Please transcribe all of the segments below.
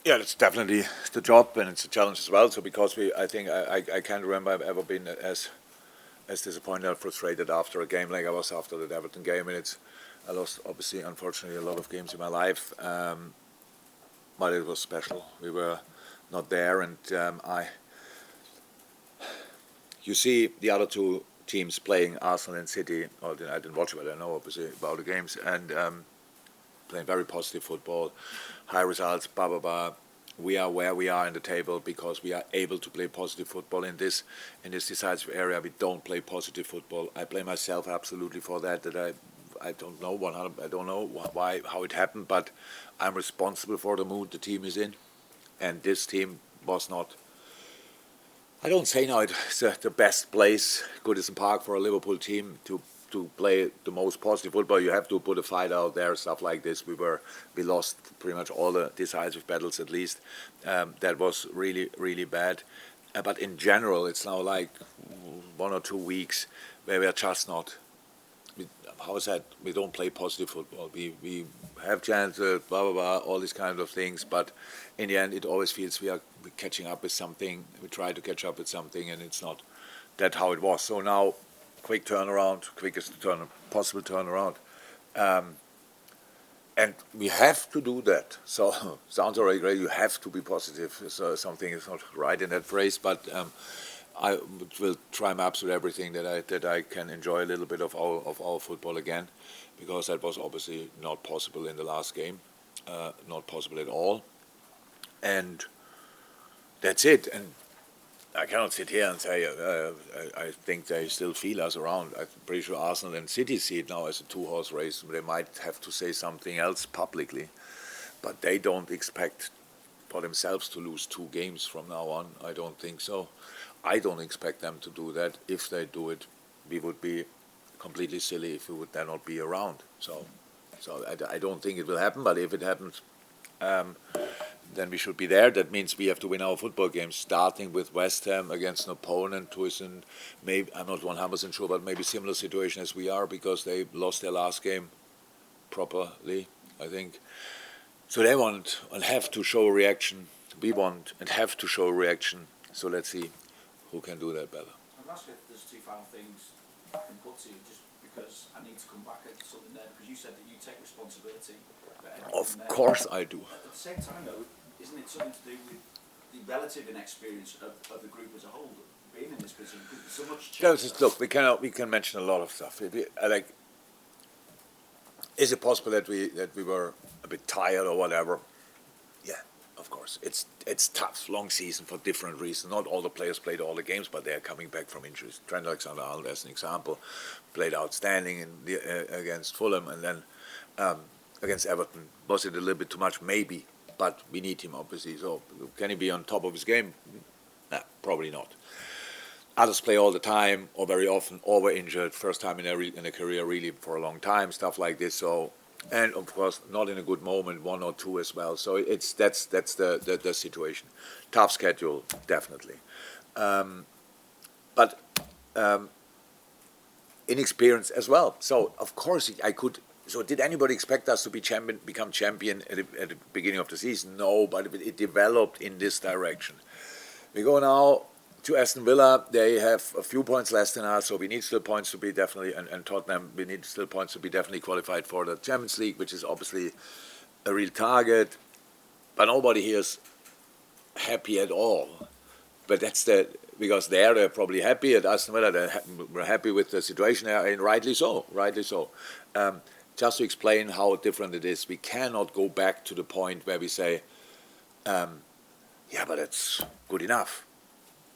Yeah, it's definitely the job, and it's a challenge as well. So because I think I can't remember I've ever been as disappointed or frustrated after a game like I was after the Everton game, and I lost obviously unfortunately a lot of games in my life, but it was special. We were not there, and you see the other two teams playing Arsenal and City. Or I didn't watch it, but I know obviously about the games, and playing very positive football, high results, blah blah blah. We are where we are in the table because we are able to play positive football in this decisive area. We don't play positive football. I blame myself absolutely for that. I don't know 100. I don't know why how it happened, but I'm responsible for the mood the team is in, and this team was not. I don't say now it's the best place, Goodison Park, for a Liverpool team to play the most positive football. You have to put a fight out there, stuff like this. We lost pretty much all the decisive battles at least. That was really really bad. But in general, it's now like 1 or 2 weeks where we are just not. How is that? We don't play positive football. We have chances, blah blah blah, all these kind of things. But in the end, it always feels we're catching up with something. We try to catch up with something, and it's not that how it was. So now, quick turnaround, quickest possible turnaround, um, and we have to do that. So sounds already great. You have to be positive. So something is not right in that phrase, but. I will try my absolute everything that I can enjoy a little bit of our football again, because that was obviously not possible in the last game, not possible at all, and that's it. And I cannot sit here and say I think they still feel us around. I'm pretty sure Arsenal and City see it now as a two-horse race. They might have to say something else publicly, but they don't expect for themselves to lose 2 games from now on. I don't think so. I don't expect them to do that. If they do it, we would be completely silly if we would then not be around. So I don't think it will happen. But if it happens, um, then we should be there. That means we have to win our football games, starting with West Ham against an opponent who is in, maybe I'm not 100% sure, but maybe similar situation as we are, because they lost their last game properly, I think. So they want and have to show a reaction. We want and have to show a reaction. So let's see who can do that better. I'd ask if there's 2 final things I can put to you, just because I need to come back at something there, because you said that you take responsibility for everything Of there. course I do. At the same time, though, isn't it something to do with the relative inexperience of the group as a whole, being in this position? Because so much change. Look, we can mention a lot of stuff. Like, is it possible that we were a bit tired or whatever? Yeah, of course. It's tough, long season for different reasons. Not all the players played all the games, but they are coming back from injuries. Trent Alexander-Arnold, as an example, played outstanding against Fulham, and then against Everton. Was it a little bit too much? Maybe, but we need him obviously. So can he be on top of his game? Nah, probably not. Others play all the time or very often, or were injured first time in a career really for a long time, stuff like this. So, and of course not in a good moment, 1 or 2 as well. So that's the situation. Tough schedule, definitely, but inexperience as well. So of course I could. So did anybody expect us to become champion at the beginning of the season? No, but it developed in this direction. We go now to Aston Villa. They have a few points less than us, so we need still points to be definitely, and Tottenham, we need still points to be definitely qualified for the Champions League, which is obviously a real target. But nobody here is happy at all. But that's because they're probably happy at Aston Villa. We're happy with the situation, and rightly so. Rightly so. Just to explain how different it is, we cannot go back to the point where we say, yeah, but it's good enough.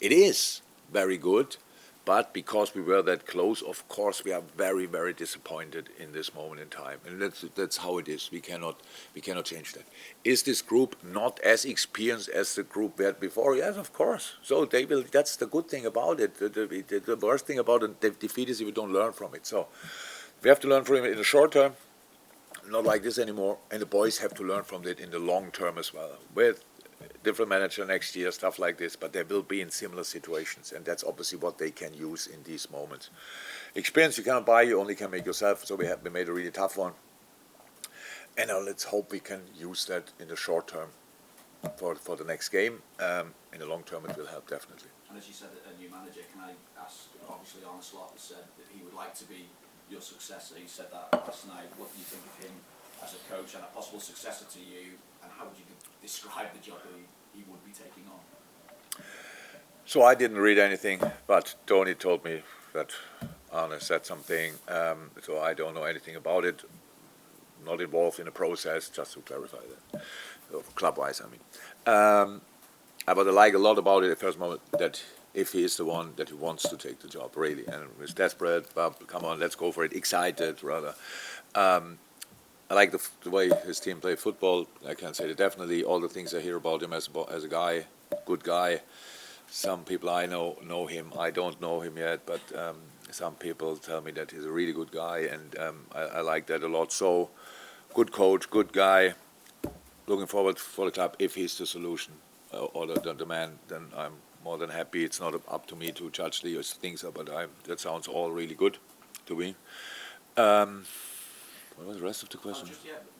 It is very good, but because we were that close, of course, we are very, very disappointed in this moment in time, and that's how it is. We cannot change that. Is this group not as experienced as the group we had before? Yes, of course. So they will. That's the good thing about it. The worst thing about a defeat is if you don't learn from it. So we have to learn from it in the short term. Not like this anymore, and the boys have to learn from it in the long term as well. With different manager next year, stuff like this, but they will be in similar situations, and that's obviously what they can use in these moments. Experience you cannot buy, you only can make yourself, so we made a really tough one, and now let's hope we can use that in the short term for the next game. In the long term, it will help definitely. And as you said, a new manager, can I ask, obviously Arne Slot has said that he would like to be your successor. He said that last night. What do you think of him as a coach and a possible successor to you, and how would you describe the job that he would be taking on? So I didn't read anything, but Tony told me that Arne said something, so I don't know anything about it. Not involved in the process, just to clarify that, so club-wise, I mean. But I like a lot about it at the first moment that if he is the one that he wants to take the job, really, and is desperate, but come on, let's go for it, excited rather. I like the way his team play football. I can say that definitely. All the things I hear about him as a guy, good guy. Some people I know him. I don't know him yet, but some people tell me that he's a really good guy, and I like that a lot. So, good coach, good guy. Looking forward for the club if he's the solution or the man. Then I'm more than happy. It's not up to me to judge these things, but that sounds all really good to me. What was the rest of the question?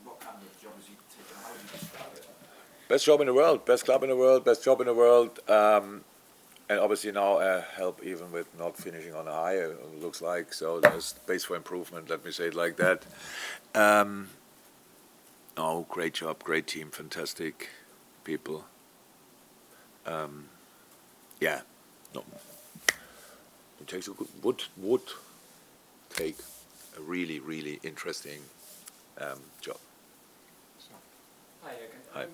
What kind of job is he taking? How would you describe it? Best job in the world, best club in the world, best job in the world. And obviously now help even with not finishing on a high, it looks like. So there's space for improvement, let me say it like that. Great job, great team, fantastic people. It takes would take a really, really interesting job. Hi, Jurgen. Hi.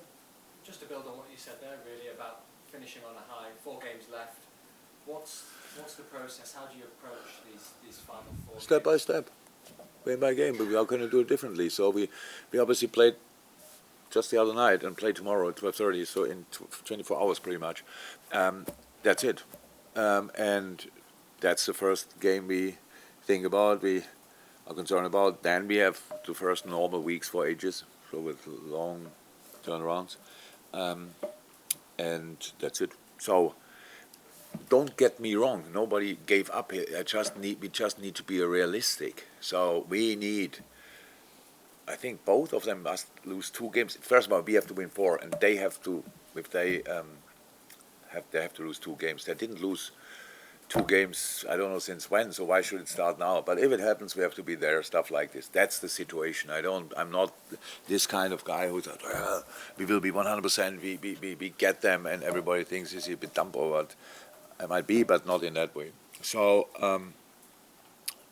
Just to build on what you said there, really, about finishing on a high, 4 games left. What's the process? How do you approach these final 4 Step by games? step, game by game, but we are going to do it differently. So we obviously played just the other night and play tomorrow at 12:30, so in 24 hours pretty much. That's it. And that's the first game we think about, we are concerned about. Then we have the first normal weeks for ages, so with long turnarounds. And that's it. So don't get me wrong, nobody gave up here. We just need to be realistic. So we need, I think both of them must lose 2 games. First of all, we have to win 4, and they have to, if they have to lose 2 games. They didn't lose 2 games, I don't know since when, so why should it start now? But if it happens, we have to be there, stuff like this. That's the situation. I'm not this kind of guy who's like, we will be 100%, we get them, and everybody thinks he's a bit dumb or what. I might be, but not in that way. So,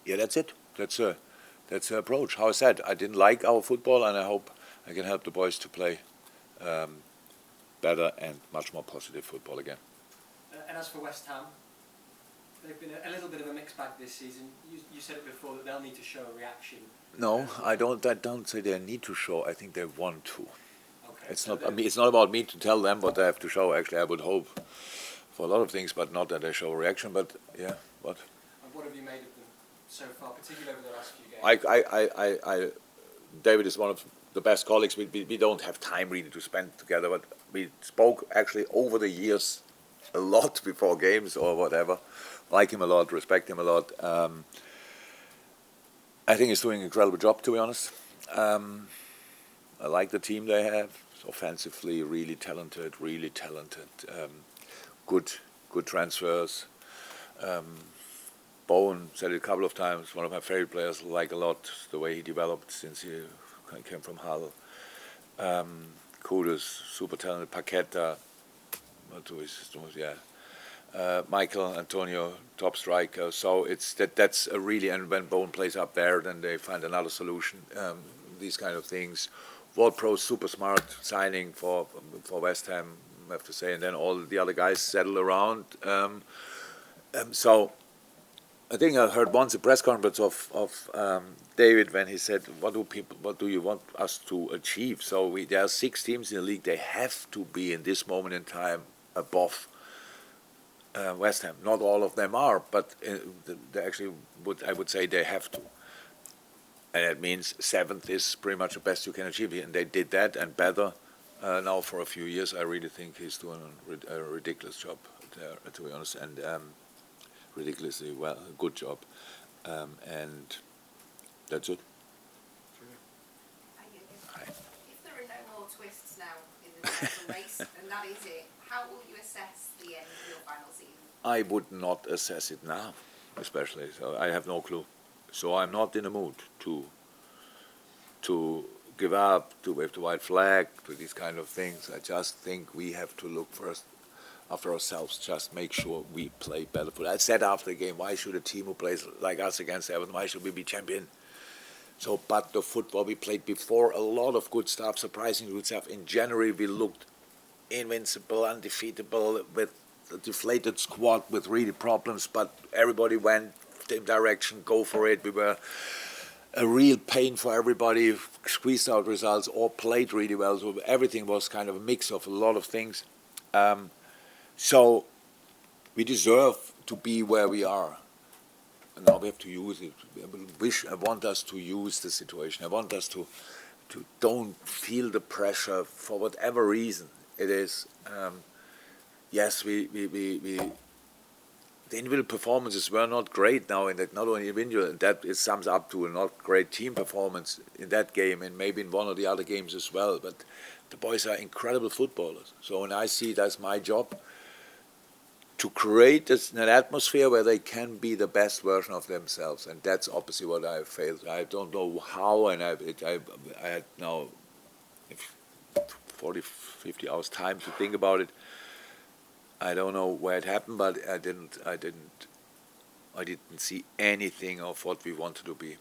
that's it. That's the approach. How I said, I didn't like our football, and I hope I can help the boys to play better and much more positive football again. And as for West Ham, they've been a little bit of a mixed bag this season. You said it before that they'll need to show a reaction. No, I don't say they need to show. I think they want to. Okay. It's not. I mean, it's not about me to tell them what they have to show. Actually, I would hope for a lot of things, but not that they show a reaction. But yeah, what? And what have you made of them so far, particularly over the last few games? David is one of the best colleagues. We don't have time really to spend together, but we spoke actually over the years a lot before games or whatever. Like him a lot, respect him a lot. I think he's doing an incredible job, to be honest. I like the team they have. It's offensively, really talented. Good transfers. Bowen said it a couple of times. One of my favorite players. Like a lot the way he developed since he came from Hull. Kudus, super talented. Paqueta. Michael Antonio, top striker. So that's a really, and when Bowen plays up there, then they find another solution. These kind of things. Ward-Prowse, super smart signing for West Ham, I have to say, and then all the other guys settle around. So I think I heard once a press conference of David when he said, "What do you want us to achieve?" So there are 6 teams in the league. They have to be in this moment in time above West Ham. Not all of them are, but they actually I would say they have to. And that means 7th is pretty much the best you can achieve. And they did that and better now for a few years. I really think he's doing a ridiculous job there, to be honest, and ridiculously good job. And that's it. Hi. If there are no more twists now in the title race, that is it. How will you assess the end of your final season? I would not assess it now, especially. So I have no clue. So I'm not in the mood to give up, to wave the white flag, to these kind of things. I just think we have to look first after ourselves, just make sure we play better football. I said after the game, why should a team who plays like us against Everton, why should we be champion? So, but the football we played before, a lot of good stuff, surprisingly good stuff. In January, we looked invincible, undefeatable, with a deflated squad with really problems, but everybody went the same direction, go for it. We were a real pain for everybody, squeezed out results, all played really well. So everything was kind of a mix of a lot of things. So we deserve to be where we are. And now we have to use it. I want us to use the situation. I want us to don't feel the pressure for whatever reason it is. Yes, the individual performances were not great now, in that not only individual, that it sums up to a not great team performance in that game and maybe in one or the other games as well. But the boys are incredible footballers. So when I see that's my job, to create an atmosphere where they can be the best version of themselves, and that's obviously what I failed. I don't know how, and I had now 40, 50 hours time to think about it. I don't know where it happened, but I didn't see anything of what we wanted to be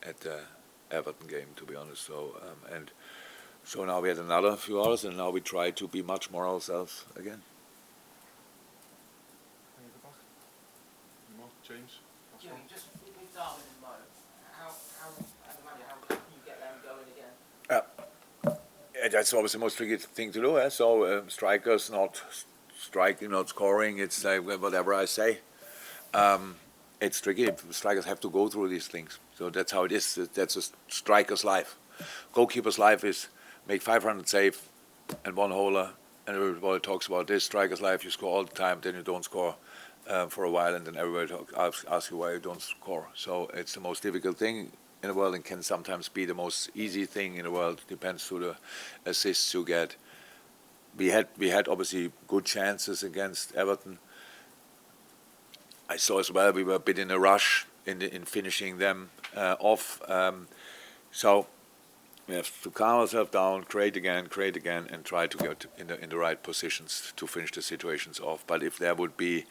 at the Everton game, to be honest. So now we had another few hours, and now we try to be much more ourselves again. James? Yeah, just with Darwin and Mo, how as a manager, how can you get them going again? That's always the most tricky thing to do. So strikers not striking, not scoring. It's whatever I say. It's tricky. Strikers have to go through these things. So that's how it is. That's a striker's life. Goalkeeper's life is make 500 save and one holer. And everybody talks about this. Striker's life, you score all the time, then you don't score for a while, and then everybody asks you why you don't score. So it's the most difficult thing in the world, and can sometimes be the most easy thing in the world. Depends to the assists you get. We had obviously good chances against Everton. I saw as well we were a bit in a rush in finishing them off. So we have to calm ourselves down, create again, and try to get in the right positions to finish the situations off. But if there would be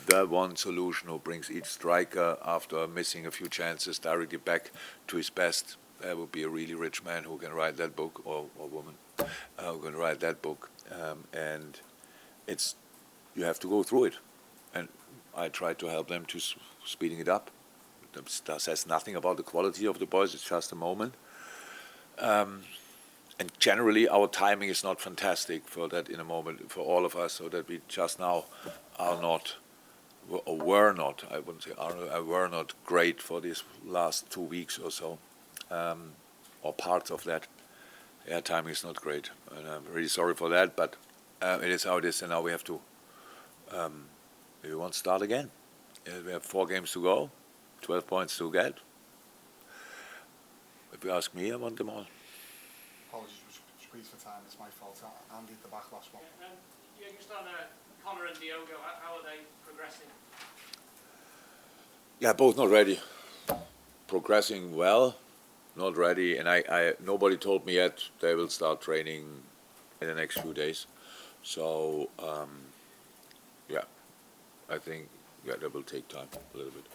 the one solution who brings each striker, after missing a few chances, directly back to his best, there would be a really rich man who can write that book, or woman who can write that book. And you have to go through it. And I try to help them to speeding it up. That says nothing about the quality of the boys, it's just a moment. And generally our timing is not fantastic for that in a moment, for all of us, so that we just now are not, or were not, I wouldn't say are, were not great for these last 2 weeks or so, or parts of that. Yeah, timing is not great, and I'm really sorry for that, but it is how it is, and now we have to, we want to start again. We have 4 games to go, 12 points to get. If you ask me, I want them all. Apologies for squeeze for time, it's my fault. Andy at the back, last one. Yeah, just on Connor and Diogo, how are they progressing? Yeah, both not ready. Progressing well, not ready, and I nobody told me yet they will start training in the next few days. So yeah, I think that will take time a little bit.